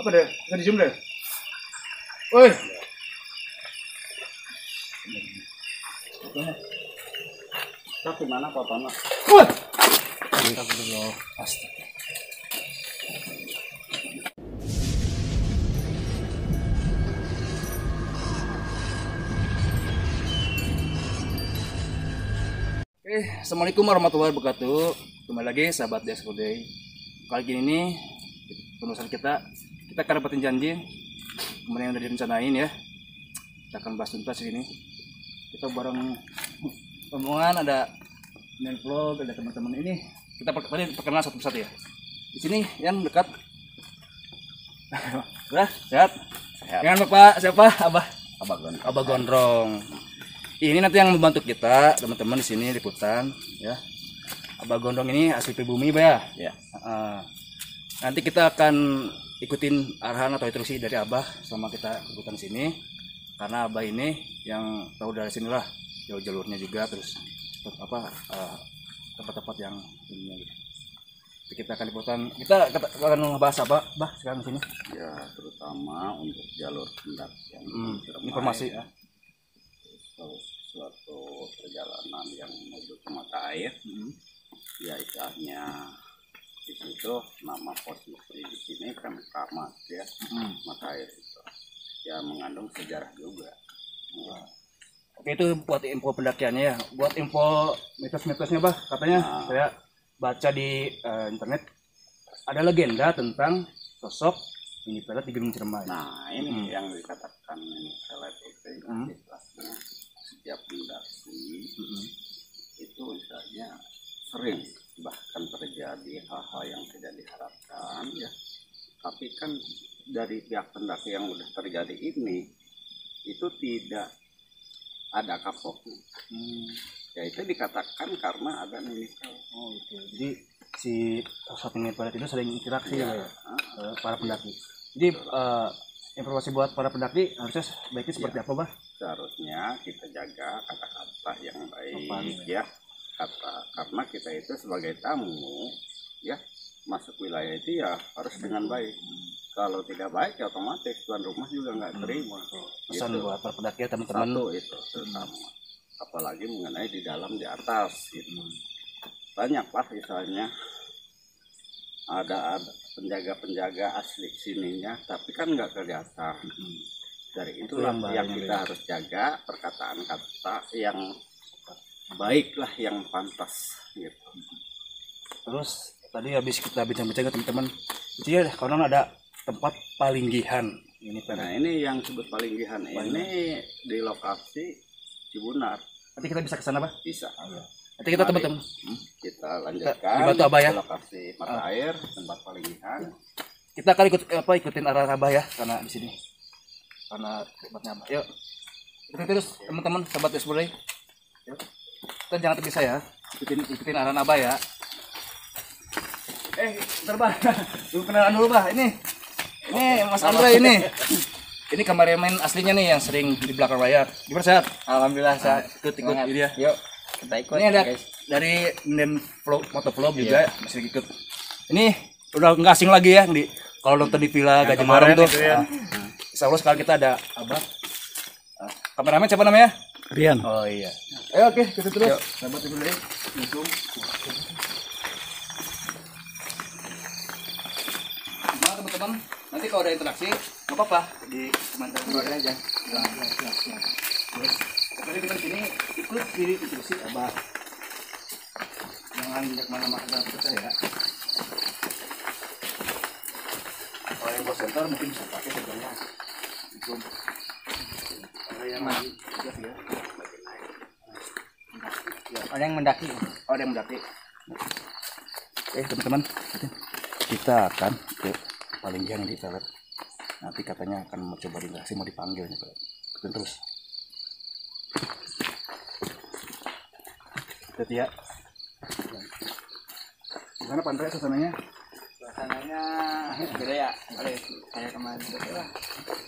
Apa deh? Bisa dicium deh. Woi. Tapi mana fotonya? Woi. Astagfirullah. Astaga. Assalamualaikum warahmatullahi wabarakatuh. Kembali lagi sahabat Desco Day. Kali ini penulisan kita akan dapetin janji kemarin yang udah direncanain ya. Kita akan bahas tuntas ini. Kita bareng rombongan, ada main vlog, ada teman-teman ini. Kita perkenalan satu persatu ya. Di sini yang dekat. Udah, sehat. Dengan Bapak siapa? Abah Gondrong. Ini nanti yang membantu kita teman-teman di sini liputan ya. Abah Gondrong ini asli pribumi ya. Ya. Nanti kita akan ikutin arahan atau instruksi dari Abah selama kita liputan sini. Karena Abah ini yang tahu dari sinilah jauh jalurnya juga, terus tempat-tempat yang ini gitu. Jadi kita akan liputan. Kita akan ngebahas apa, Bah, sekarang di sini? Ya, terutama untuk jalur pendakian. Informasi ya. Suatu perjalanan yang menuju ke mata air, ya istilahnya di situ nama posisi di sini kan Kramat ya, mata air itu ya mengandung sejarah juga. Oke, itu buat info pendakiannya ya. Buat info mitos-mitosnya, Bah, katanya saya baca di internet ada legenda tentang sosok ini pelet di Gunung Ciremai. Nah, ini yang dikatakan ini pelet itu istilahnya setiap pendaki itu misalnya sering bahkan terjadi hal-hal yang tidak diharapkan ya. Tapi kan dari pihak pendaki yang sudah terjadi ini itu tidak ada kapoknya. Ya itu dikatakan karena ada mimikal. Oh itu. Jadi si sosok ini pelet itu sering interaksi ya, para pendaki. Jadi informasi buat para pendaki harusnya baiknya seperti apa, Bah? Seharusnya kita jaga kata-kata yang baik ya, karena kita itu sebagai tamu ya masuk wilayah itu ya harus dengan baik. Kalau tidak baik ya otomatis tuan rumah juga nggak terima. Pesan gitu. Buat para pendaki teman-teman. Satu itu terutama, apalagi mengenai di dalam di atas gitu. Banyak lah misalnya ada penjaga-penjaga asli sininya, tapi kan nggak kelihatan. Dari itulah yang kita harus jaga perkataan kata yang baik lah, yang pantas gitu. Terus tadi habis kita bincang-bincang ke teman-teman, jadi kalau ada tempat palinggihan ini. Nah ini yang disebut palinggihan ini di lokasi Cibunar. Nanti kita bisa ke sana, Bah? Bisa. Nanti kita teman-teman kita lanjutkan dibantu Abah ya, ke lokasi mata air tempat palinggihan. Kita akan ikutin arah Abah ya, karena di sini karena tempatnya Abah. Yuk ikutin terus teman-teman sahabat Desbulay. Yuk kita jangan terpisah ya, ikutin arah Abah ya. Bentar, Bah, dulu kenalan dulu, Bah. Ini Mas Andre ini kameramen aslinya nih yang sering di belakang layar. Gimana, sehat? Alhamdulillah Ikut dia. Yuk kita ikut. Ini ada guys dari Inden Motovlog juga masih ikut. Ini udah nggak asing lagi ya kalau nonton di Villa Gajah Marem tuh. Insya Allah sekarang kita ada Abah. Kameramen siapa namanya? Rian. Oh iya. Ayo oke, kita terus. Sahabat dulu deh. Nah teman-teman, nanti kalau ada interaksi nggak apa-apa di komentar aja. Terus pokoknya kita di sini ikut diri instruksi Abah. Jangan tidak mana-mana percaya. Kalau yang center mungkin bisa pakai senternya. Itu. Ada yang lagi ya. Ada yang mendaki. Oh, ada yang mendaki. Teman-teman, kita akan ke palinggihan di Pelet. Nanti katanya akan mencoba diinteraksi, mau dipanggil nih Pelet. Ikutin terus. Itu ya. Gimana Pandra suasananya? Suasananya beda ya, kayak kemarin lah.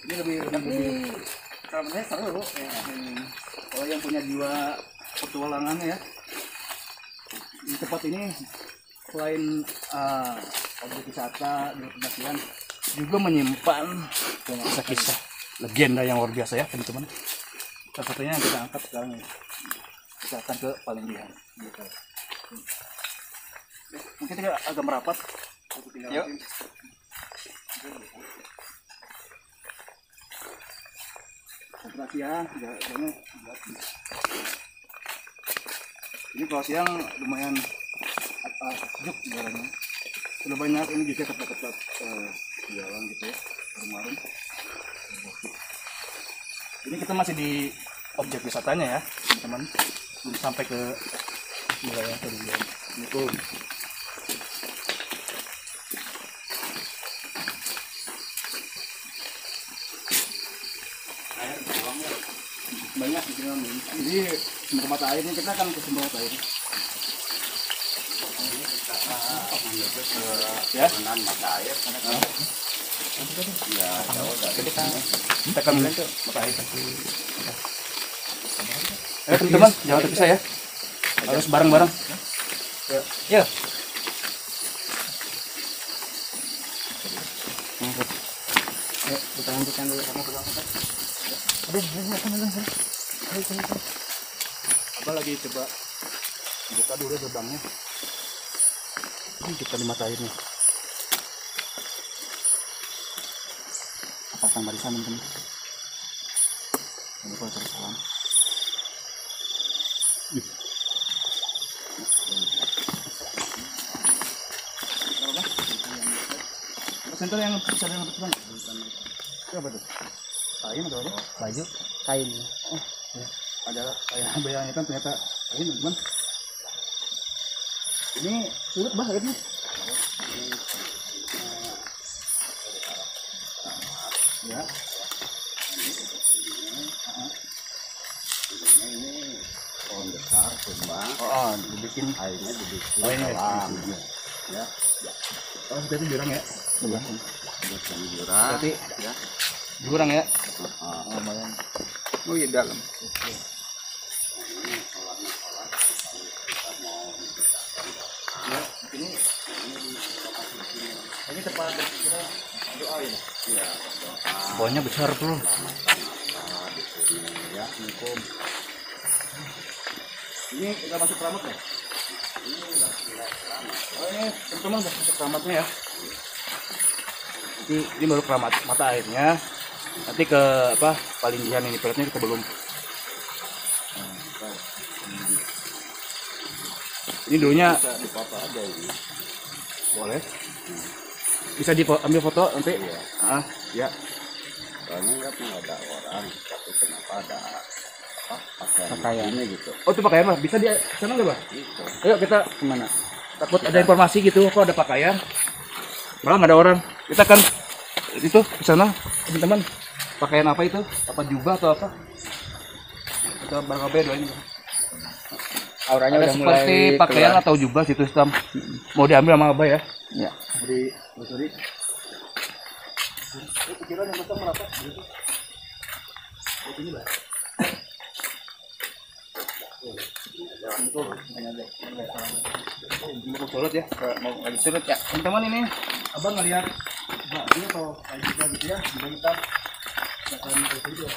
Ini lebih kalau menurut saya seru ya. Kalau yang punya jiwa petualangan ya, di tempat ini selain objek wisata dan pendakian, juga menyimpan kisah-kisah legenda yang luar biasa ya teman-teman. Salah satunya yang kita angkat sekarang ini. Kita akan ke Palinggihan. Mungkin kita agak merapat. Yuk. Konsentrasi ya, ini kalau siang lumayan sejuk jalannya. Sudah banyak ini juga tempat-tempat jalan gitu ya, warung-warung. Ini kita masih di objek wisatanya ya, teman-teman. Belum sampai ke wilayah Palinggihan. Ini tuh banyak di sini. Jadi sumber mata airnya kita akan ke sumber mata air. Ya, mata air. Ya, kita akan mulai ke mata air. Ayo teman-teman, jangan terpisah ya. Harus bareng-bareng. Ya. Ayo, kita lanjutkan dulu sama pegang. Abah lagi coba buka dulu gerbangnya. Ini kita di mata airnya. Apa tang barisan teman-teman? Ini kalau cari salam. Senter yang bisa dengan betul. Itu apa tuh? Kain atau apa? Baju kain. Oh, ya. Ada kayak bayangnya kan ternyata kain teman. Ini surut bah airnya. Ya. Ini pohon besar tumbang. Oh, dibikin Airnya dibikin oh, ini kolam. Ya. Oh, berarti jurang ya? Bukan jurang. Berarti Ya. jurang ya? Oh, Lumayan. oh iya dalam. Ini tempat kita doa ya? Iya. Pohonnya besar bro. Ya, hukum. Ini udah masuk keramat ya? Oh ini teman-teman udah masuk keramatnya ya. Ini baru keramat mata airnya. Nanti ke apa Palinggihan ini pelatnya kita belum. Ini dulunya Bisa dipoto aja ini. boleh. Bisa diambil foto nanti. Iya. Ah, ya. Soalnya nggak ada orang, tapi kenapa ada apa Pakaian. ini gitu. Oh itu pakaian lah. Bisa di sana nggak bah? Gitu. Ayo kita kemana? Takut ada informasi gitu. Kok ada pakaian? Malah nggak ada orang. Kita kan itu ke sana teman-teman. Pakaian apa itu? Apa jubah atau apa? Kita barangkali doain. Auranya Ada seperti pakaian atau jubah situ hitam. Mau diambil sama Abah ya? Ya. Di sorry. Pikiran yang besar berapa? Ini bah. Mau surut ya? Mau lagi surut ya? Teman-teman ini Abang ngelihat ini atau kayak gitu ya? Juga kita akan itu ya.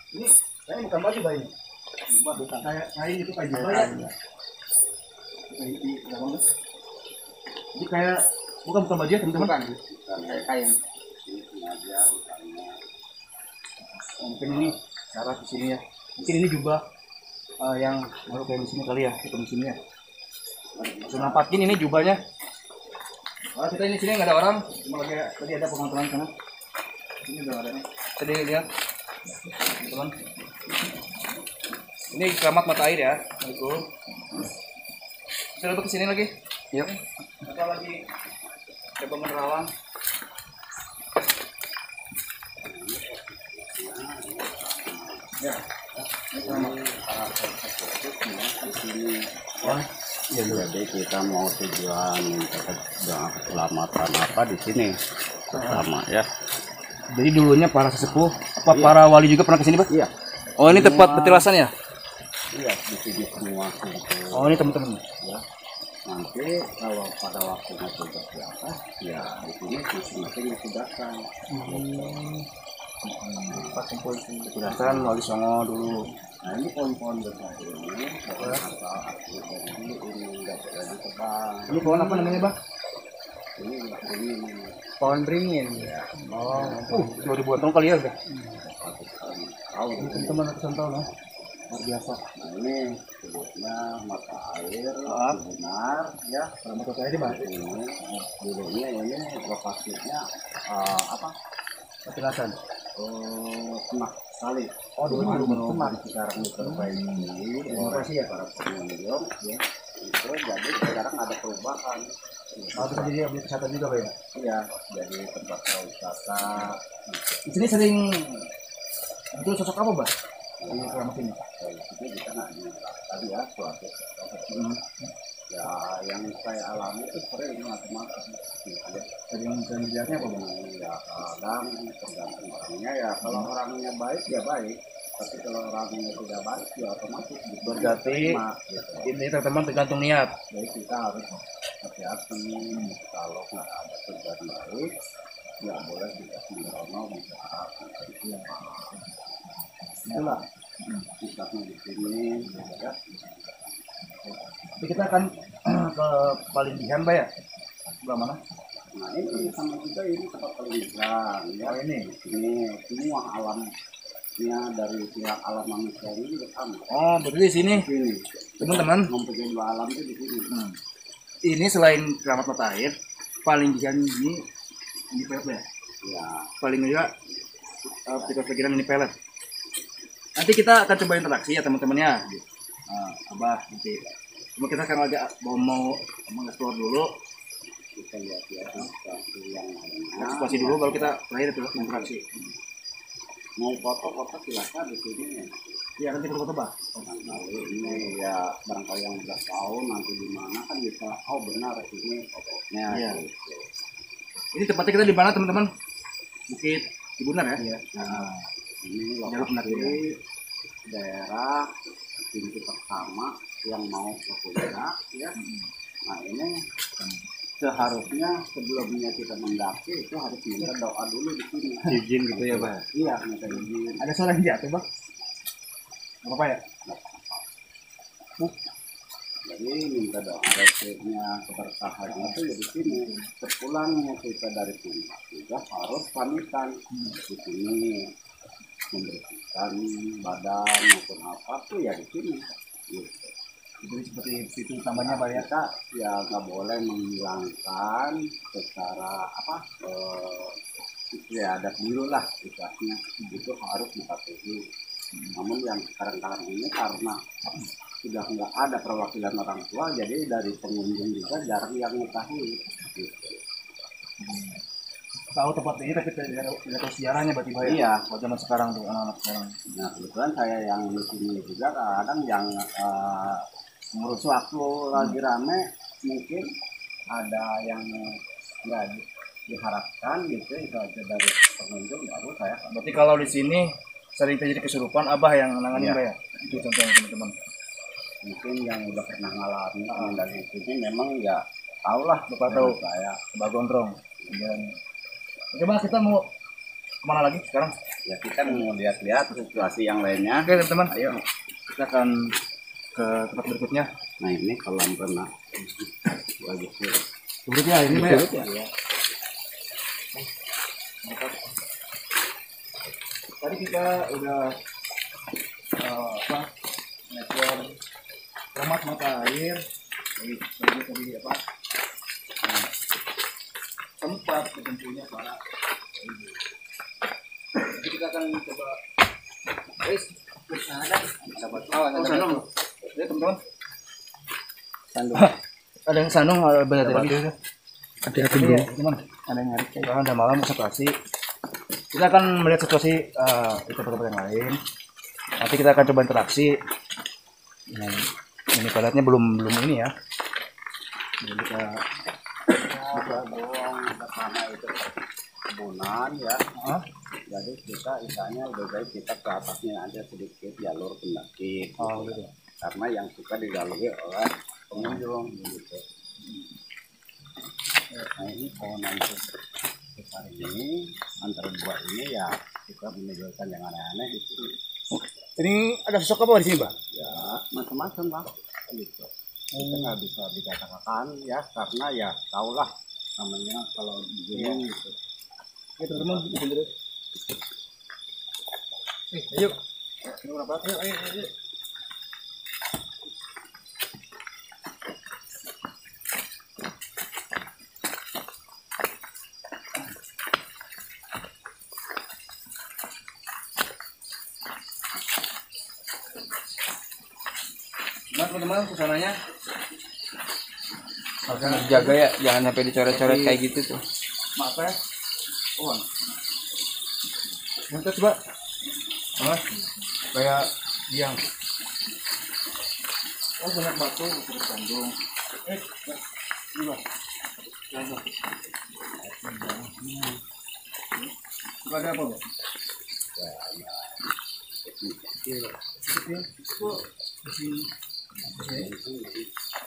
Ini saya bukan baju bayi. Bukan kain itu kayak jubah ya. Ini kayak bukan baju ya teman-teman. Bukan kayak kain. Mungkin ini cara di sini ya. Mungkin ini jubah yang baru kayak di sini kali ya, kita di sini ya. Sudah nampakin ini jubahnya. Kita ini sini nggak ada orang, cuma lagi tadi ada penonton sana. Ini udah ada nih. Tadi lihat, teman. Ini keramat mata air ya. Assalamualaikum. Bisa ke sini lagi? Yuk. Kita lagi coba menerawang. Ya. Oh, ya, jadi kita mau tujuan keselamatan apa di sini pertama ya. Jadi dulunya para sesepuh Apa para wali juga pernah kesini, Pak? Iya. Oh, ini tempat petilasan ya? Iya, di sini semua kumpul. Oh, ini teman-teman. Ya. Nanti kalau pada waktunya tugas di atas, ya di sini masing-masing ditugaskan. Pas kumpul petilasan wali Songo dulu. Nah ini pohon-pohon besar ini, pohon asal asli dari ini nggak boleh ditebang. Ini pohon apa namanya, Bang? Ini Pohon beringin. Oh, coba dipotong kali ya, udah. tahu. Teman-teman ratusan tahun ya. Luar biasa. Nah ini sebutnya mata air, benar ya. Kalau mau saya di Bang. Ini dulunya ini lokasinya apa? Petilasan. Semak kali. Oh, dulu Semak sekarang diperbaiki Inovasi ya? para pengunjung ya. Itu jadi sekarang ada perubahan. Oh, terus jadi objek wisata juga, Pak ya? Iya, jadi tempat wisata. Di sini sering itu sosok apa, Bang? Di Keramat ini. Dari sini kita nggak tadi ya suatu. Ya yang saya alami itu sering macam-macam. Sering dilihatnya apa, Bang? Ya kadang tergantung orangnya ya. Kalau orangnya baik ya baik. Tapi kalau orangnya tidak baik ya otomatis Berarti gitu. ini teman-teman tergantung niat. Jadi kita harus hati-hati kalau nggak ada tujuan baik nggak boleh kita sembrono bicara itulah kita di sini ya. Tapi kita akan ke paling Jihan, Pak ya? Sebelah mana? Nah ini sama juga ini tempat peliharaan ya. Ini semua alamnya dari pihak alam manusia ini juga sama. Oh, berarti di sini, Di sini teman-teman. mempunyai dua alam itu di sini. Ini selain Keramat Mata Air, paling Jihan ini pelet ya? Ya Paling juga pikiran ini pelet. Nanti kita akan coba interaksi ya teman-temannya. Abah nanti. Cuma kita akan agak mau mengeksplor dulu, kita lihat ya sesuatu yang lainnya. eksplorasi dulu, baru kita terakhir itu interaksi. Mau foto-foto silakan di sini. Ya nanti foto-foto, Bah. Barangkali ini ya barangkali yang udah tahu nanti di mana kan bisa benar ini fotonya Iya. gitu. Ini tempatnya kita di mana teman-teman? Bukit Cibunar ya? Iya. Nah, ini Jalur lokasi pendakian. daerah pintu pertama yang mau ke puncak ya. Nah ini seharusnya sebelumnya kita mendaki itu harus minta doa dulu di sini. Izin gitu ya, Pak. Iya minta izin. Ada suara yang jatuh, Bang? Nggak apa-apa ya? Jadi minta doa rezekinya keberkahannya itu ya di sini. Sepulangnya kita dari puncak juga harus pamitan di sini membersihkan badan maupun apa tuh ya di sini. Gitu. Jadi seperti itu tambahnya, Pak ya? Kita ya nggak boleh menghilangkan secara apa istiadat dulu lah istilahnya itu harus dipatuhi. Namun yang sekarang ini karena sudah nggak ada perwakilan orang tua, jadi dari pengunjung juga jarang yang mengetahui. Gitu. Tahu tempat ini tapi tidak tahu sejarahnya berarti, Pak ya? Iya. Buat zaman sekarang tuh, anak-anak sekarang. Nah kebetulan saya yang di sini juga kadang yang ngurus waktu lagi rame mungkin ada yang nggak diharapkan gitu itu aja dari pengunjung baru saya. Berarti kalau di sini sering terjadi kesurupan, Abah yang nanganin, Iya. Pak ya? Itu contohnya teman-teman. Mungkin yang udah pernah ngalamin dari sini memang ya tahu lah Bapak tahu. saya. Abah Gondrong. Dan oke, Bang, kita mau kemana lagi sekarang? Ya kita mau lihat-lihat situasi yang lainnya. Oke, teman-teman, ayo kita akan ke tempat berikutnya. Nah ini kolam renang bagus ya. Berikutnya ini, Pak ya? Iya. Tadi kita udah network Keramat Mata Air. Tadi apa? Nah, tempat berkumpulnya para ibu. Jadi kita akan coba Sahabat Oh, Sanung. Ya, teman-teman. Sandung. Ada yang Sanung, berarti lagi. Hati-hati Iya, dulu. teman. Ada yang nyari. Karena udah malam situasi. Kita akan melihat situasi di tempat-tempat yang lain. Nanti kita akan coba interaksi. Nah, ini peletnya belum ini ya. Jadi kita Doang pertama itu kebunan ya. Hah? Jadi kita misalnya lebih baik kita ke atasnya aja sedikit jalur pendaki. Oh gitu. Karena yang suka dilalui oleh pengunjung gitu. Nah ini kawanan besar ini antara dua ini ya suka menunjukkan yang aneh-aneh itu. Ini ada sosok apa di sini, Pak? Ya macam-macam lah gitu. Kita nggak bisa dikatakan ya karena ya tahulah namanya kalau di gunung gitu. Ya teman-teman, terus. Ayo. Ini berapa? Ayo. Nah teman-teman kesananya harus dijaga ya, jangan sampai dicoret-coret kayak gitu tuh. Maaf ya. Oh. Nanti coba. Mas, kayak yang banyak batu terus kandung. Coba. Coba ada apa, Bang?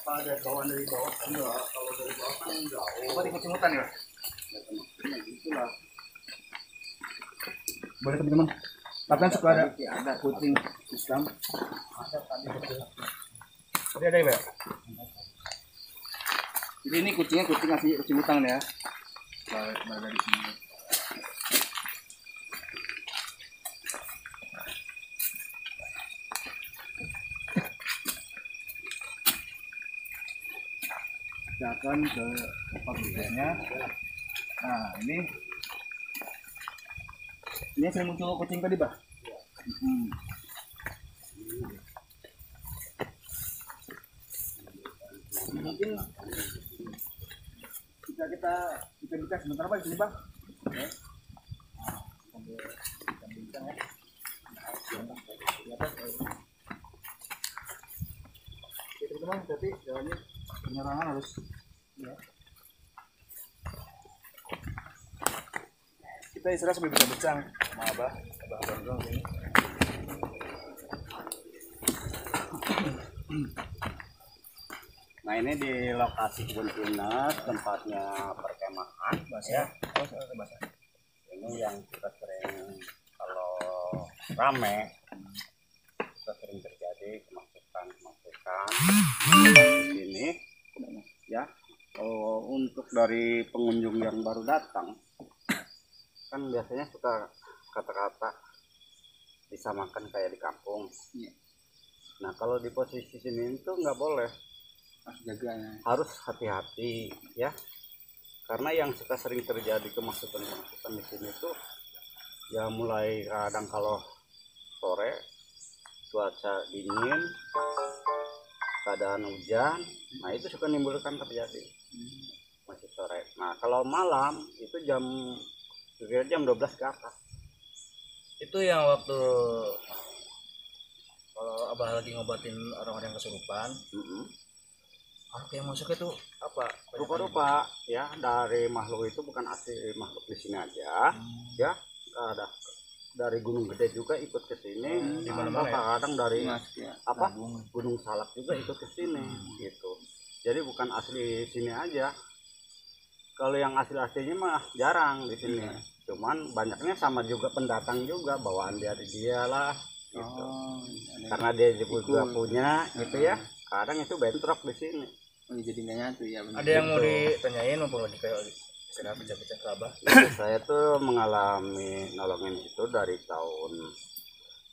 Apa ada kawan dari bawah? Enggak, kalau dari bawah kan jauh. Apa ikut-ikutan ya? Itulah. Boleh teman-teman. Tapi suka Ada kucing Islam. Tadi ada ya, Pak? Jadi ini kucingnya kucing asli kucing hutan ya. Berada di sini. Kita akan ke tempat berikutnya. Nah, ini sering muncul kucing tadi, Pak? Mungkin kita bincang sebentar Pak di sini, Bang. Oke. Sambil kita bincang ya. Oke, teman-teman, berarti jalannya penyerangan harus ya. Kita istirahat sambil bincang-bincang sama abang-abang ini. Nah ini di lokasi kebun pinus tempatnya perkemahan ya. Ini yang kita sering kalau rame kita sering terjadi kemasukan di sini ya. Kalau untuk dari pengunjung yang baru datang kan biasanya suka kata-kata disamakan kayak di kampung. Nah kalau di posisi sini itu nggak boleh, harus hati-hati ya, karena yang suka sering terjadi kemasukan di sini tuh ya mulai kadang kalau sore cuaca dingin keadaan hujan, nah itu suka menimbulkan terjadi masih sore. Nah kalau malam itu jam 12 ke atas. Itu yang waktu kalau abah lagi ngobatin orang-orang yang kesurupan, makhluk yang masuk itu apa? Rupa-rupa ya, dari makhluk itu bukan asli makhluk di sini aja, ya ada dari Gunung Gede juga ikut ke sini, kadang dari Gunung Salak juga ikut ke sini gitu. Jadi bukan asli sini aja. Kalau yang asli-aslinya mah jarang di sini. Cuman banyaknya sama juga pendatang juga, bawaan dari dia lah gitu. Karena dia juga punya gitu ya. Kadang itu bentrok di sini. Jadi nggak nyatu ya. Ada yang mau ditanyain maupun lagi kayak saya bincang-bincang ke Abah. Saya tuh mengalami nolongin itu dari tahun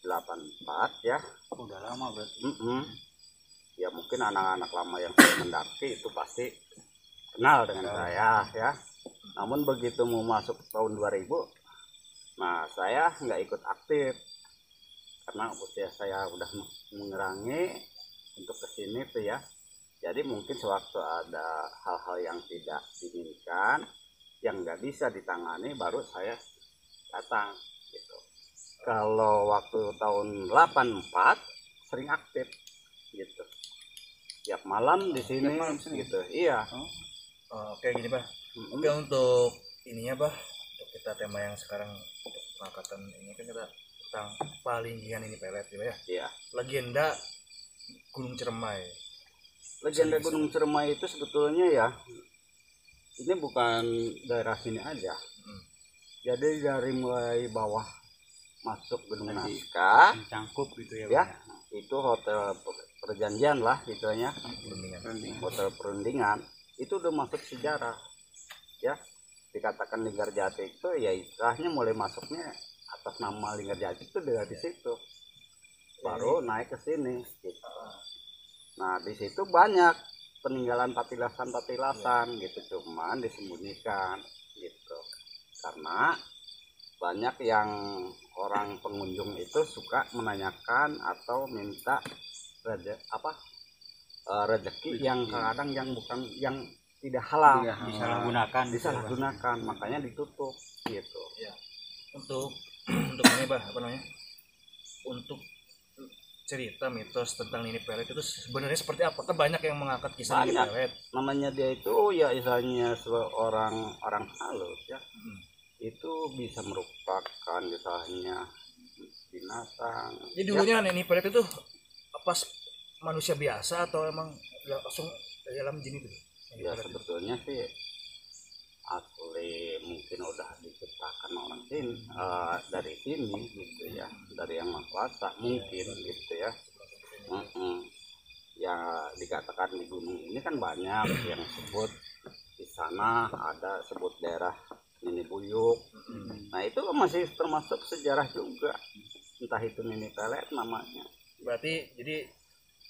84 ya. Udah lama berarti. Ya mungkin anak-anak lama yang mendaki itu pasti kenal dengan saya ya. Namun begitu mau masuk tahun 2000, nah saya nggak ikut aktif karena usia saya udah mengurangi untuk kesini tuh ya. Jadi mungkin sewaktu ada hal-hal yang tidak diinginkan, yang nggak bisa ditangani, baru saya datang gitu. Kalau waktu tahun 84 sering aktif gitu. Tiap malam di sini gitu. Iya. Oke gini Pak. Oke untuk ininya Pak, untuk kita tema yang sekarang pengangkatan ini kan kita tentang palinggihan ini pelet gitu ya. Iya. Legenda Gunung Ciremai. Legenda Gunung Ciremai itu sebetulnya ya, ini bukan daerah sini aja. Jadi dari mulai bawah masuk Gunung Naskah, Cangkup gitu ya. ya, itu hotel perjanjian lah istilahnya, hotel perundingan, itu udah masuk sejarah, ya. Dikatakan Linggarjati itu ya istilahnya mulai masuknya atas nama Linggarjati itu dari situ, baru naik ke sini. Gitu. Nah di situ banyak peninggalan patilasan gitu, cuman disembunyikan gitu, karena banyak yang orang pengunjung itu suka menanyakan atau minta rezeki yang kadang yang bukan yang tidak halal, disalahgunakan, makanya ditutup gitu. Ya. Untuk ini apa namanya? Untuk cerita mitos tentang Nini Pelet itu sebenarnya seperti apa? Kan banyak yang mengangkat kisah Nini Pelet. Namanya dia itu ya istilahnya seorang orang halus ya. Itu bisa merupakan misalnya binatang. Jadi dulunya Nini Pelet itu apa manusia biasa atau emang langsung dalam jin itu? Ya sebetulnya sih asli mungkin udah diciptakan orang sini dari sini gitu ya, dari yang Maha Kuasa mungkin gitu ya. Ya dikatakan di gunung ini kan banyak yang sebut di sana ada sebut daerah Nini Buyuk. Nah itu masih termasuk sejarah juga, entah itu Nini Pelet namanya. Berarti jadi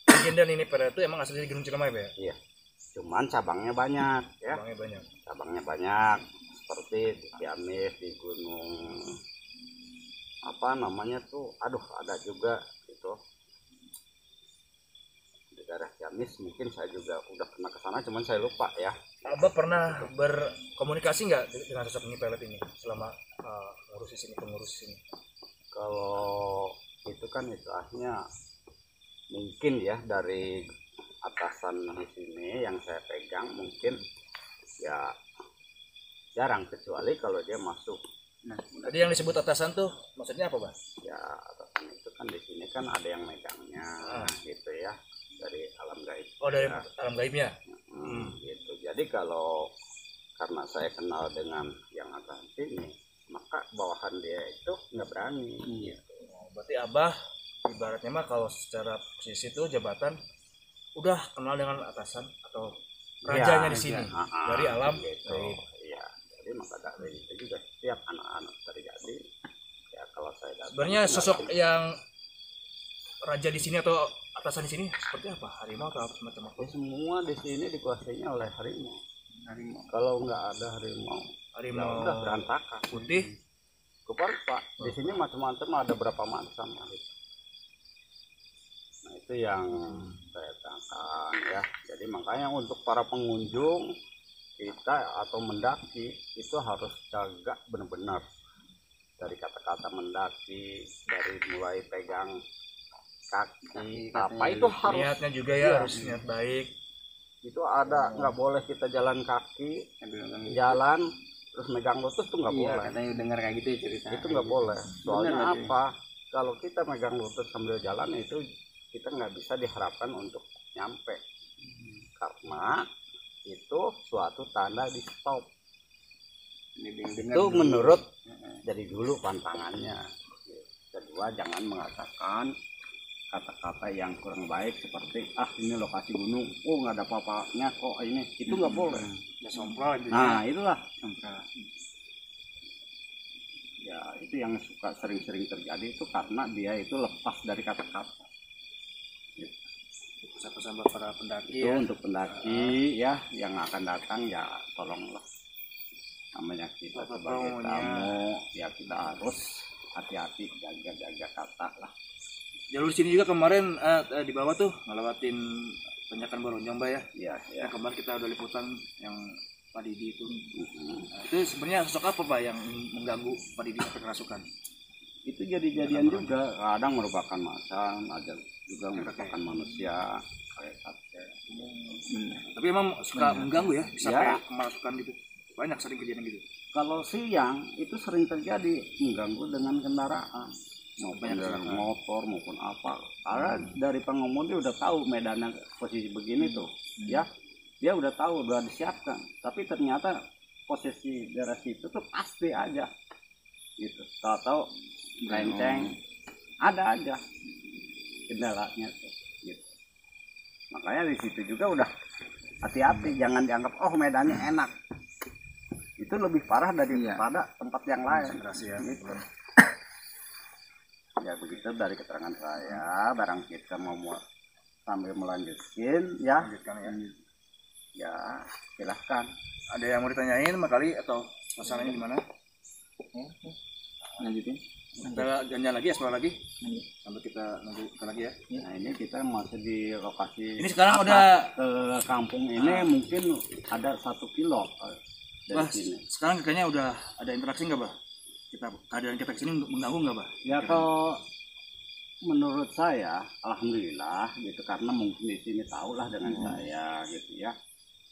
legenda Nini Pelet itu emang asli dari Gunung Ciremai ya? Iya. Cuman cabangnya banyak ya. Cabangnya banyak seperti di Ciamis, di gunung apa namanya tuh, aduh ada juga itu di daerah Ciamis, mungkin saya juga udah pernah ke sana cuman saya lupa ya. Abah pernah berkomunikasi nggak dengan sosok Nini Pelet ini selama pengurus sini? Kalau itu kan istilahnya mungkin ya dari atasan di sini yang saya pegang mungkin ya jarang, kecuali kalau dia masuk. Nah, tadi yang disebut atasan tuh maksudnya apa, Bang? Ya atasan itu kan di sini kan ada yang megangnya gitu ya, dari alam gaib. Oh dari alam gaibnya. Gitu. Jadi kalau karena saya kenal dengan yang atasan sini, maka bawahan dia itu nggak berani. Gitu. Berarti Abah ibaratnya mah kalau secara posisi itu jabatan udah kenal dengan atasan atau rajanya di sini dari alam gitu. Iya, jadi maka dari itu juga setiap anak-anak terjadi ya kalau saya datang. Sebenarnya sosok yang raja di sini atau atasan di sini seperti apa? Harimau atau semacam apa? Ya, semua di sini dikuasainya oleh harimau. Kalau nggak ada harimau ya udah berantakan. Putih, Pak. Di sini macam-macam, ada berapa macam. Nah itu yang saya katakan ya. Jadi makanya untuk para pengunjung kita atau mendaki itu harus jaga benar-benar dari kata-kata mendaki, dari mulai pegang kaki apa itu harus niatnya juga ya, harus niat baik. Itu ada nggak boleh kita jalan kaki jalan terus megang lutut tuh nggak boleh. Katanya dengar kayak gitu ya cerita. Itu nggak boleh. Soalnya apa? Kalau kita megang lutut sambil jalan itu kita nggak bisa diharapkan untuk nyampe, karena itu suatu tanda di stop. Itu menurut dari dulu pantangannya. Kedua, jangan mengatakan kata-kata yang kurang baik seperti ini lokasi gunung, nggak ada apa-apanya kok ini, itu nggak boleh. Ya sompral. Nah itulah sompral. Ya itu yang suka sering-sering terjadi itu karena dia itu lepas dari kata-kata. Pesan-pesan buat para pendaki itu ya. Untuk pendaki ya yang akan datang ya tolonglah, namanya kita sebagai tamu ya kita harus hati-hati, jaga kata lah. Jalur sini juga kemarin di bawah tuh ngelewatin Tanjakan Baronjong, Mbak ya. Iya. Yang kemarin kita udah liputan yang Pak Didi itu. Nah, itu sebenarnya sosok apa Pak yang mengganggu Pak Didi sampai kerasukan? Itu jadi-jadian juga, kadang merupakan macan, ada juga merupakan manusia kayak kakek. Tapi emang suka mengganggu ya, bisa kayak kemasukan gitu. banyak sering kejadian gitu. Kalau siang itu sering terjadi mengganggu dengan kendaraan, maupun Banyak dengan kecelakaan. motor maupun apa. Karena dari pengemudi udah tahu medannya posisi begini tuh, ya dia udah tahu, udah disiapkan. Tapi ternyata posisi daerah situ tuh pasti aja, gitu. Tahu-tahu melenceng, ada aja kendalanya tuh, gitu. Makanya di situ juga udah hati-hati, jangan dianggap oh medannya enak. Itu lebih parah daripada tempat yang lain. Gitu. Ya begitu dari keterangan saya, barang kita mau sambil melanjutkan ya, ya silahkan. Ada yang mau ditanyain Mbak Kali atau suasananya gimana? Lanjutin. Kita janjian lagi, explore lagi. Sampai kita nunggu kita lagi ya. Nah ini kita masih di lokasi. Ini sekarang atas. udah Ke kampung ini mungkin ada 1 kilo dari Bah, sini. sekarang kayaknya udah ada interaksi nggak, Bah? Keadaan kita kesini mengganggu nggak, Bah? Ya kalau menurut saya, alhamdulillah gitu, karena mungkin di sini tahulah dengan saya gitu ya.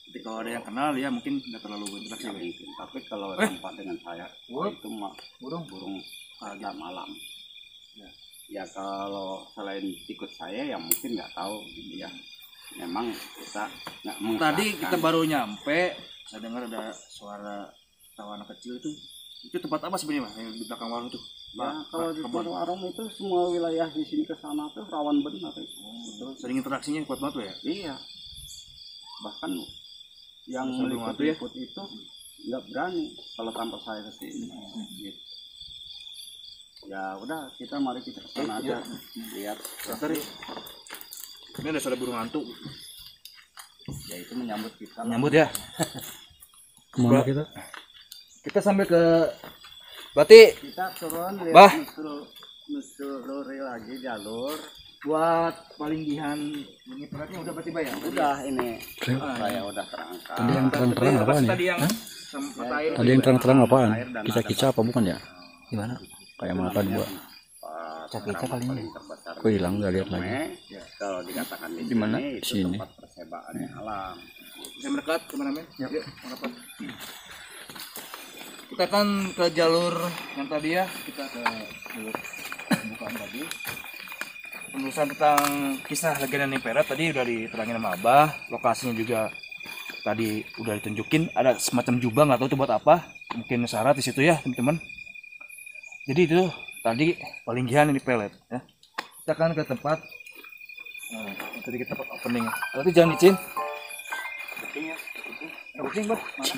Jadi kalau ada yang kenal ya mungkin nggak terlalu berinteraksi, Ya, Bah. mungkin. Tapi kalau tempat dengan saya, itu mah burung pada malam. Ya kalau selain ikut saya ya mungkin nggak tahu gitu ya. Memang kita nggak Tadi mengerahkan. kita baru nyampe, saya dengar ada suara tawa anak kecil itu. Itu tempat apa sebenarnya, Bah? Yang di belakang warung itu? Ya kalau di warung itu semua wilayah di sini ke sana tuh rawan benar itu. Betul. Sering interaksinya kuat banget tuh ya? Iya. Bahkan yang Sampai mati ya? meliput itu nggak berani kalau tanpa saya ke sini. Gitu. Ya udah, mari kita ke sana aja lihat. Tadi ini ada suara burung hantu. Ya itu menyambut kita. Nyambut ya. Kemana kita? Kita sampai ke berarti Kita turun Bah. lihat nusuluri lagi jalur. buat palinggihan ini peratnya udah berarti bayar. Udah ini saya udah terangkat. Tadi yang terang-terang apaan ya? Tadi yang sempat air. Tadi yang terang-terang apaan? Air dan Kisah-kisah apa bukan ya? Gimana? Kayak mata dua. Cakita kali ini. Kok hilang, nggak lihat lagi. Kalau dikatakan di Di mana? sini, itu Sini. tempat persebaannya alam. Saya mendekat kameramen. Yuk, merapat. Kita akan ke jalur yang tadi ya. Kita ke jalur pembukaan tadi. Penulisan tentang kisah legenda Nimpera tadi udah diterangin sama Abah. Lokasinya juga tadi udah ditunjukin. Ada semacam jubah, nggak tahu itu buat apa. Mungkin syarat di situ ya teman-teman. Jadi itu tadi palinggihan ini pelet ya. Kita akan ke tempat tadi kita opening. Berarti jangan izin. Kucing, Bah. Mana?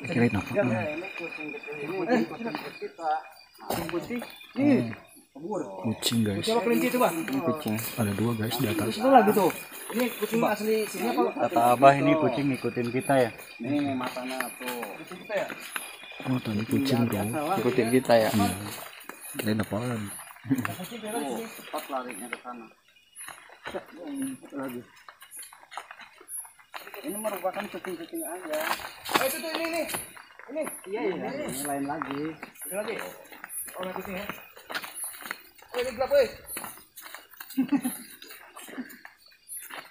Kirain apa? Ini kucing kecil ini kucing kita. Kucing putih. Kucing guys. Coba kelinci itu, Bah. Ini kucing. Ada 2 guys di atas. Itu lagi tuh. Ini kucing asli sini apa? Kata Abah ini kucing ngikutin kita ya. Ini matanya tuh. Kucing kita ya? Oh tadi kucing bro. Ikutin kita ya. Kirain apaan? Kucing kita di sini. Cepat larinya ke sana. Lagi. Ini merupakan kucing-kucing aja. Oh, itu tuh ini. Ini. Iya, iya. Ini lain lagi. Ini lagi. Oh, ini kucing ya. Oh, ini gelap, weh.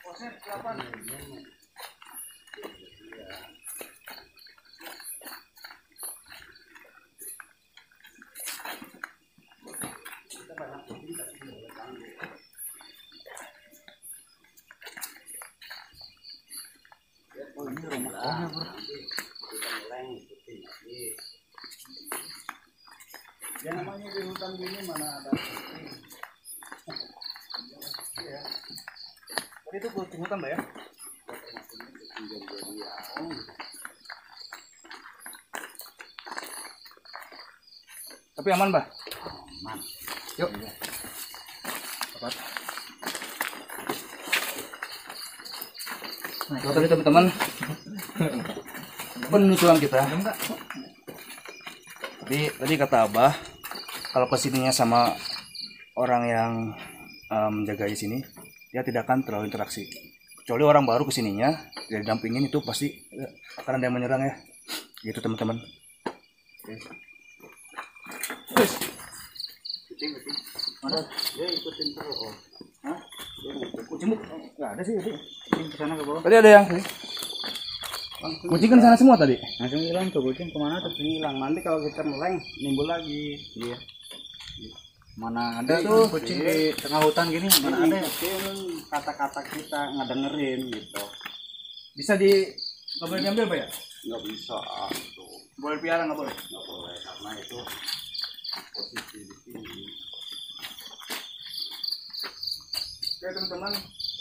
Posnya kelapan. Ya namanya di hutan gini mana ada kucing. Tadi itu kucing hutan, Mbak ya? Tapi aman, Mbak? Aman. Yuk. Cepat. Nah, itu tadi teman-teman penelusuran kita. Tadi kata Abah kalau kesininya sama orang yang menjaga di sini, dia tidak akan terlalu interaksi. Kecuali orang baru kesininya, dia didampingin itu pasti karena dia menyerang ya. Gitu teman-teman. Oke. Terus. Mana? Dia ikutin terus. Oh. Hah? Kucing nggak ada sih. Kucing ke sana ke bawah. Tadi ada yang sih. Kucing kan sana semua tadi. Langsung hilang tuh kucing, kemana tuh? Hilang. Nanti kalau kita meleng nimbul lagi. Iya. Mana ada tuh kucing di tengah hutan gini, mana ada kata-kata kita ngedengerin gitu. Bisa di nggak boleh diambil Pak ya? Nggak bisa tuh, Boleh piara nggak boleh? nggak boleh karena itu posisi di sini. Oke teman-teman,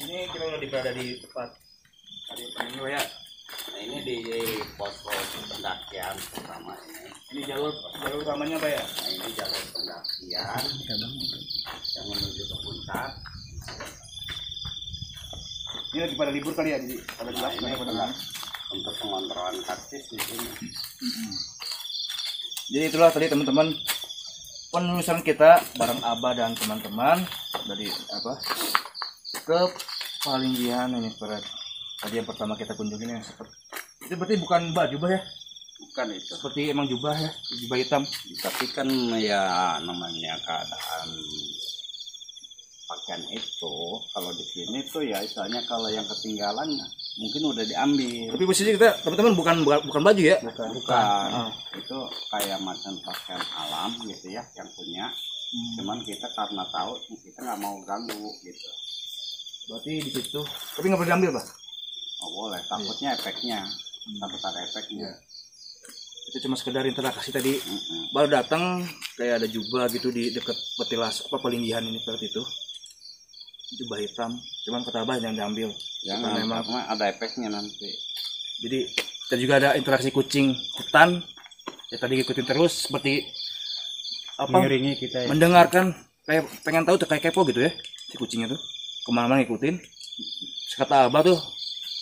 ini kita udah berada di tempat tadi ini Pak ya. Nah ini di pos pendakian pertama ini. Ini jalur utamanya Pak ya. Nah ini jalur pendakian yang menuju ke puncak. Ini lagi pada libur kali ya, jadi pada Nah gelap ini pada adalah untuk pengontrolan karcis di sini. Jadi itulah tadi teman-teman penelusuran kita bareng Abah dan teman-teman dari apa ke Palinggihan ini tadi yang pertama kita kunjungin yang seperti itu berarti bukan baju bah ya, Bukan itu. seperti emang jubah ya, jubah hitam. Tapi kan ya namanya keadaan pakaian itu kalau di sini tuh ya istilahnya kalau yang ketinggalan mungkin udah diambil. Tapi posisi kita teman-teman bukan baju ya. Bukan. Itu kayak macam pakaian alam gitu ya yang punya. Cuman kita karena tahu kita nggak mau ganggu gitu. Berarti di situ. Tapi nggak boleh diambil Pak. Oh boleh, takutnya efeknya. Takut ada efeknya. Itu cuma sekedar interaksi tadi. Baru datang kayak ada jubah gitu di dekat petilas apa Palinggihan ini seperti itu. Jubah hitam. Cuman kata Abah jangan diambil. Jangan, Karena karena ada efeknya nanti. Jadi kita juga ada interaksi kucing hutan. Ya tadi ikutin terus seperti apa? Mengiringi kita ya. Mendengarkan kayak pengen tahu tuh kayak kepo gitu ya si kucingnya tuh kemana-mana ngikutin. Kata Abah tuh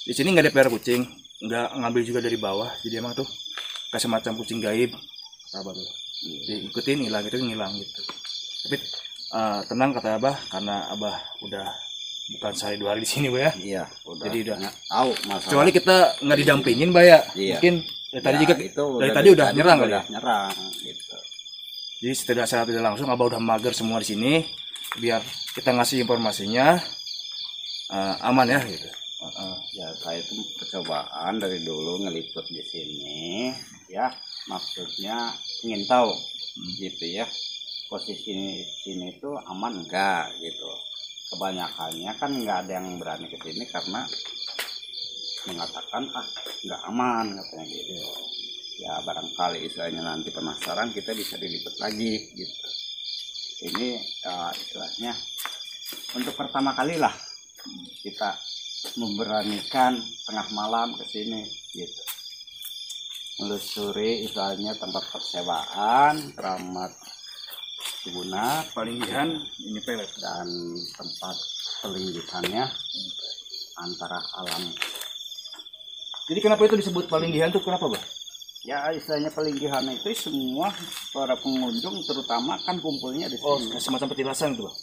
di sini nggak ada pelihara kucing, nggak ngambil juga dari bawah, jadi emang tuh kayak semacam kucing gaib kata Abah tuh. Jadi ikutin hilang gitu. Tapi tenang kata Abah karena Abah udah bukan sehari 2 hari di sini Bah ya. Iya, udah. Jadi udah nggak tahu masalah. kecuali kita nggak didampingin Bah ya. Iya. Mungkin dari tadi Ya, juga itu dari tadi udah nyerang kali udah ya. nyerang gitu. Jadi secara tidak langsung Abah udah mager semua di sini biar kita ngasih informasinya aman ya gitu. Ya saya itu percobaan dari dulu ngeliput di sini ya, maksudnya ingin tahu gitu ya posisi sini itu aman enggak gitu. Kebanyakannya kan nggak ada yang berani ke sini karena mengatakan nggak aman katanya gitu. Ya barangkali istilahnya nanti penasaran kita bisa diliput lagi gitu. Ini istilahnya untuk pertama kali lah kita memberanikan tengah malam ke sini gitu. Melusuri istilahnya tempat persewaan Keramat Cibunak Palinggihan ini pelet dan tempat pelinggihannya antara alam. Jadi kenapa itu disebut Palinggihan tuh kenapa Bah? Ya istilahnya pelinggihan itu semua para pengunjung terutama kan kumpulnya di Oh sini. semacam petilasan gitu Bah?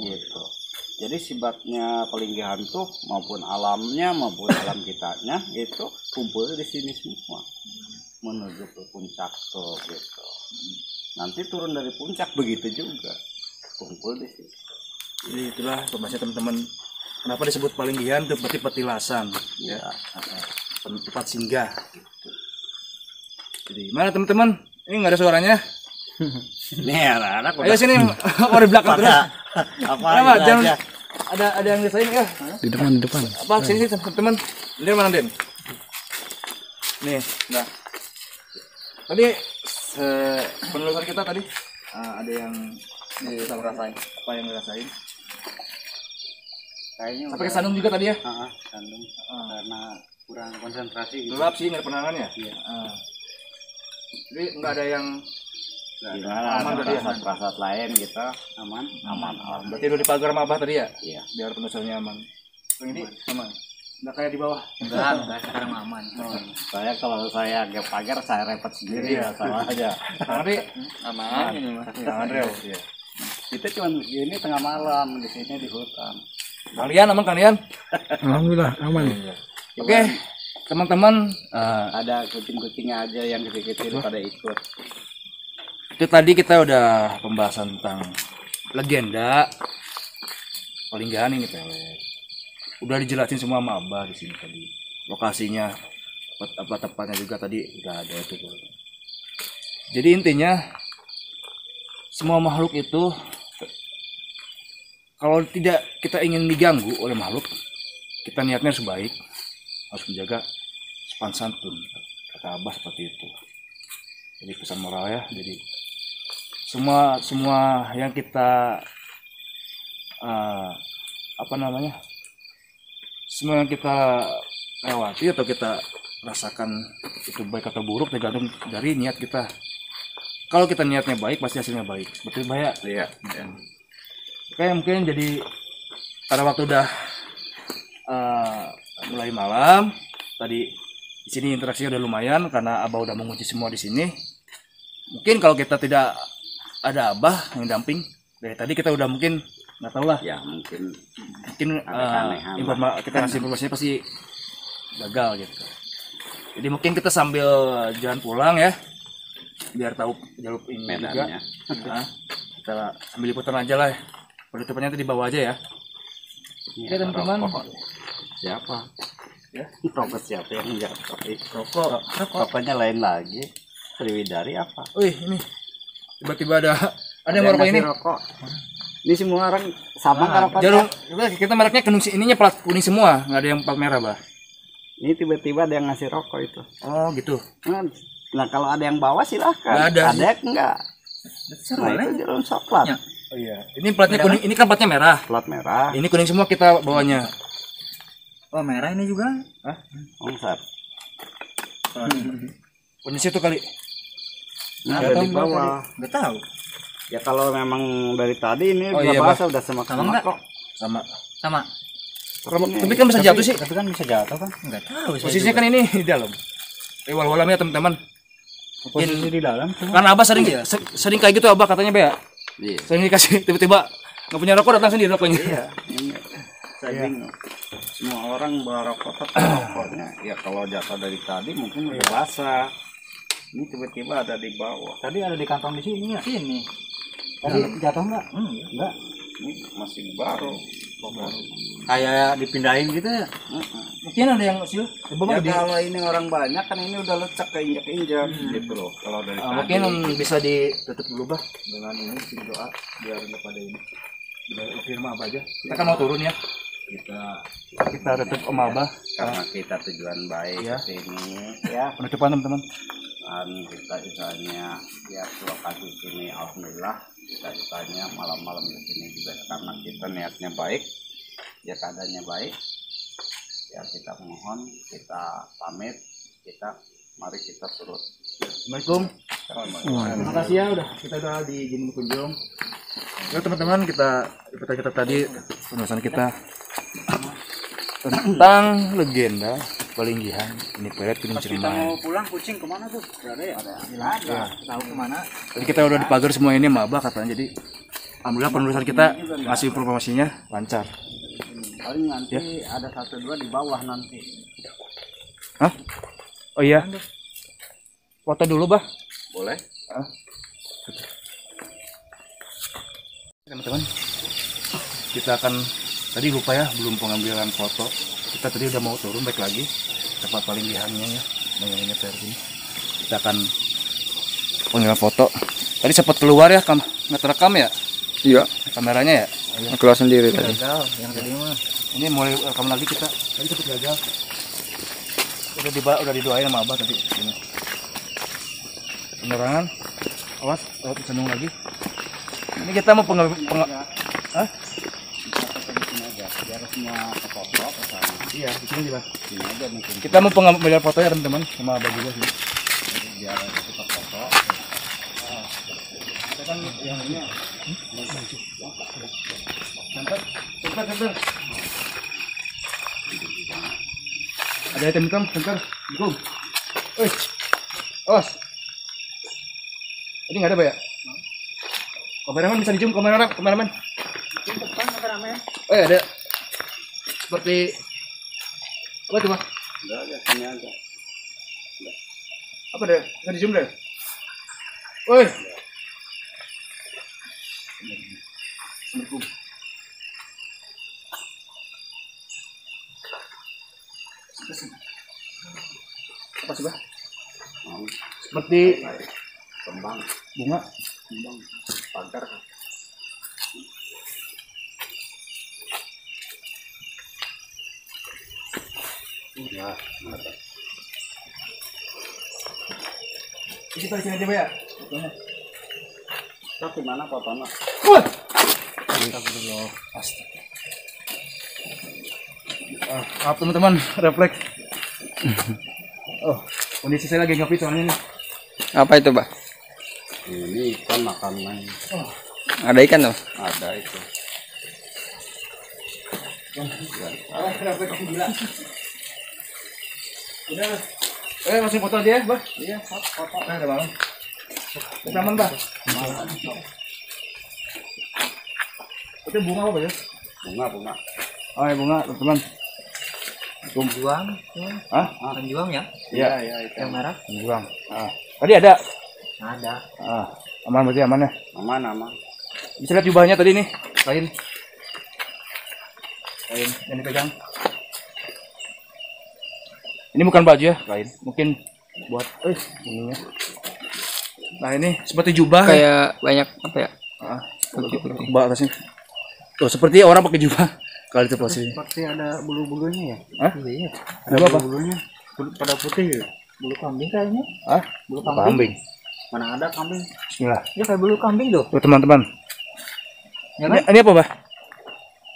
Gitu. Jadi sifatnya pelinggihan tuh maupun alamnya maupun alam kitanya itu kumpul di sini semua menuju ke puncak tuh gitu. Nanti turun dari puncak begitu juga kumpul di sini. Jadi itulah informasi teman-teman kenapa disebut Palinggihan itu berarti petilasan ya. Tempat singgah gitu. Jadi mana teman-teman? Ini nggak ada suaranya. Nih anak-anak Ayo sini mau di belakang terus. apa Kenapa? gitu Jangan aja. ada yang desain ya. Di depan. Apa sini teman-teman? Ini mana Den? Nih, nah. Tadi penelusuran kita tadi ada yang bisa ngerasain apa yang ngerasain? Kayaknya Sampai ke Sandung juga tadi ya? Sandung karena kurang konsentrasi gitu. Gelap sih nggak ada penerangan ya? Iya. Jadi nggak ada yang Gimana aman ada tadi ya? perasaan lain gitu aman alhamdulillah. berarti udah dipagar sama Abah tadi ya? Iya. Biar penelusurannya aman. Yang ini aman. Nggak kayak di bawah. Enggak sekarang aman. Saya kalau saya ke pagar saya repot sendiri ya sama aja. Nanti Aman ini mah. jangan rel. Iya. Kita cuma ini tengah malam di sini di hutan. Kalian aman kalian? Alhamdulillah aman. Oke, teman-teman. Ada kucing-kucingnya aja yang kecil-kecil pada ikut. Itu tadi kita udah pembahasan tentang legenda Palinggihan ini pelet. Udah dijelasin semua sama Abah di sini tadi. Lokasinya apa tepatnya juga tadi udah ada itu. Jadi intinya semua makhluk itu kalau tidak kita ingin diganggu oleh makhluk, kita niatnya harus baik, harus menjaga sopan santun, kata Abah seperti itu. Jadi pesan moral ya, jadi semua yang kita semua yang kita lewati atau kita rasakan itu baik atau buruk tergantung dari niat kita. Kalau kita niatnya baik pasti hasilnya baik, betul Mbak ya? Iya. Oke, mungkin jadi pada waktu udah mulai malam tadi di sini interaksinya udah lumayan karena Abah udah mengunci semua di sini. Mungkin kalau kita tidak ada Abah yang damping dari tadi kita udah mungkin nggak tahu lah. Ya mungkin Kita ngasih informasinya pasti gagal gitu. Jadi mungkin kita sambil jalan pulang ya, biar tahu jalur ini medannya. juga. Nah, kita sambil liputan aja lah. Penutupannya itu di bawah aja ya. Oke teman-teman. Siapa? Ya. Rokok siapa yang jatuh? Rokok. Rokoknya lain lagi. Sriwidari apa? Wih ini tiba-tiba ada yang mau rokok ini. Rokok. Ini semua orang sama kan rokoknya? Jarum. Kita mereknya ininya plat kuning semua, nggak ada yang plat merah bah. Ini tiba-tiba ada yang ngasih rokok itu. Oh gitu. Nah kalau ada yang bawa silahkan. Nggak ada. Ada enggak? Nah itu jarum coklat. Ya. Oh iya. Ini platnya kuning. Ini kan platnya merah. Plat merah. Ini kuning semua kita bawanya. Oh merah ini juga? Hah? Omset. Kuning situ kali. Nah, ada di bawah. Nggak tahu. Ya kalau memang dari tadi ini Oh, udah iya, bahasa udah sama enggak? kok. Sama. Ini. Tapi kan bisa jatuh sih. Tapi kan bisa jatuh kan? Nggak tahu. Posisinya kan ini di dalam. Wal-walam ya teman-teman. Posisi di dalam. Karena Abah sering kayak gitu Abah katanya Bea. Iya. Sering dikasih tiba-tiba nggak punya rokok datang sendiri rokoknya. Iya. Ini saya bingung. Semua orang bawa rokok tapi rokoknya ya kalau jatuh dari tadi mungkin udah basah. Ini tiba-tiba ada di bawah. Tadi ada di kantong di sini ya? Sini. Tadi jatuh nggak? Enggak. Ini masih baru. Kayak dipindahin gitu ya? Mungkin ada yang usil. Ya kalau ini orang banyak kan ini udah lecak keinjak-injak gitu loh. Kalau dari tadi. Mungkin bisa ditutup dulu bah dengan ini bikin doa biar nggak pada ini. Biar firman apa aja. Kita kan mau turun ya. Kita tutup Om Abah karena kita tujuan baik ya. Sini ya. Penutupan teman-teman. Dan kita istilahnya ya lokasi sini alhamdulillah kita istilahnya malam-malam di sini juga karena kita niatnya baik ya keadaannya baik ya kita mohon kita pamit mari kita turut. Assalamualaikum. Terima kasih ya kita udah diizinin kunjung. Ya teman-teman kita tadi pembahasan kita tentang legenda Palinggihan ini Peret Gunung Kita Ciremai. mau pulang kucing kemana tuh? Gak ada ya? Ada. Tahu kemana? Jadi kita udah dipagar semua ini sama Abah katanya. Jadi alhamdulillah penulisan kita ngasih informasinya lancar. Paling nanti ada 1-2 di bawah nanti. Hah? Oh iya. Foto dulu Bah. Boleh? Teman-teman, kita akan tadi lupa ya belum pengambilan foto. Kita tadi udah mau turun baik lagi tempat Palinggihannya ya, mengingat dari sini. Kita akan pengambilan foto. Tadi sempat keluar ya, nggak terekam ya? Iya, Kameranya ya? keluar sendiri tadi. Gagal. Yang tadi mah. Ini mulai rekam lagi kita. Tadi sempat gagal. Udah didoain sama Abah tadi. Ini. Penerangan. Awas, sendung lagi. Ini kita mau Hah? Biar semua foto ke sana. Iya, di sini juga. Sini aja mungkin. Kita mau pengambilan foto ya teman-teman sama Abah juga sih. Biar kita foto. Kita kan yang ini. Bentar. Ada item hitam, bentar. Assalamualaikum. Os. Ini nggak ada, Pak ya? Kameramen bisa di-zoom, kameramen. Oh, ada. Seperti apa tuh, Pak? Udah aja sini aja. Apa deh? Bisa di-zoom deh. Woi. Assalamualaikum. Apa sih, Bah? Seperti Kembang, bunga. kembang, pagar. Ya, ada. Ini kita sini aja, Bah ya. Tapi mana fotonya? Astagfirullah. Astaga. Maaf teman-teman, refleks. Oh, kondisi saya lagi ngopi soalnya nih. Apa itu, Bah? Ini ikan makanan. Ada ikan tuh? Ada itu. Refleks aku gila. Udah. Masih foto aja ya, Bah. Iya, foto. Nah, ada bangun. Aman, Bah. Itu bunga apa ya? Bunga. Oh, ya bunga, teman. Juang. Hah? Juang ya? Iya, itu. Yang merah? Juang. Tadi ada. Ada. Aman berarti aman ya. Aman. Bisa lihat jubahnya tadi nih. Kain yang dipegang. Ini bukan baju ya, kain. Mungkin buat ininya. Nah, ini seperti jubah. Kayak banyak apa ya? Putih-putih. Mbak atasnya. Tuh, seperti orang pakai jubah. Kalau itu posisi. Seperti ada bulu-bulunya ya. Hah? Iya. Ada apa? Bulunya pada putih ya. Bulu kambing kayaknya. Hah? Bulu Kambing. Mana ada kambing? Bismillah. Ya kayak bulu kambing tuh. Tuh, teman-teman. Ya kan? Ini apa, Bah?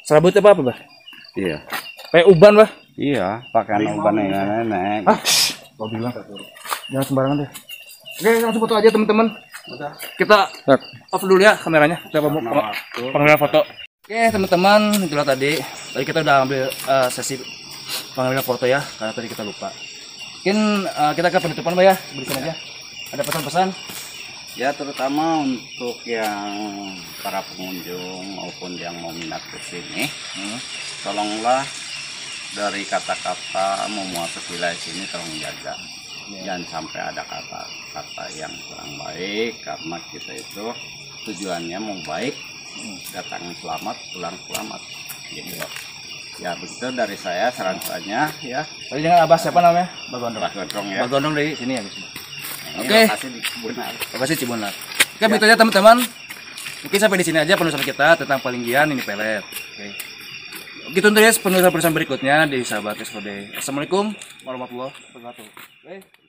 Serabut apa, Bah? Iya. Kayak uban, Bah. Iya, pakaian uban nenek. Hah? Kau bilang. Jangan sembarangan deh. Oke, langsung foto aja, teman-teman. Kita off dulu ya kameranya. Kita mau pengambilan foto. Oke, teman-teman, itulah tadi. Tadi kita udah ambil sesi pengambilan foto ya, karena tadi kita lupa. Mungkin kita ke penutupan, Bah ya. Berikan aja. Ada pesan-pesan? Ya, terutama untuk yang para pengunjung maupun yang mau minat ke sini, tolonglah dari kata-kata mau masuk wilayah sini tolong jaga. Jangan sampai ada kata-kata yang kurang baik, karena kita itu tujuannya mau baik, datang selamat, pulang selamat. Gitu. Ya begitu dari saya saran-sarannya ya. Tadi dengan Abah siapa namanya? Bah Gondong. Bah Gondong ya. Bah Gondong dari sini ya, guys. Ini Oke. lokasi di Cibunar. Terima kasih Cibunar. Oke, begitu aja teman-teman. Mungkin sampai di sini aja penulisan kita tentang Palinggian ini pelet. Oke. Gitu terus penulisan berikutnya di Sahabat SOD. Assalamualaikum warahmatullahi wabarakatuh. Oke.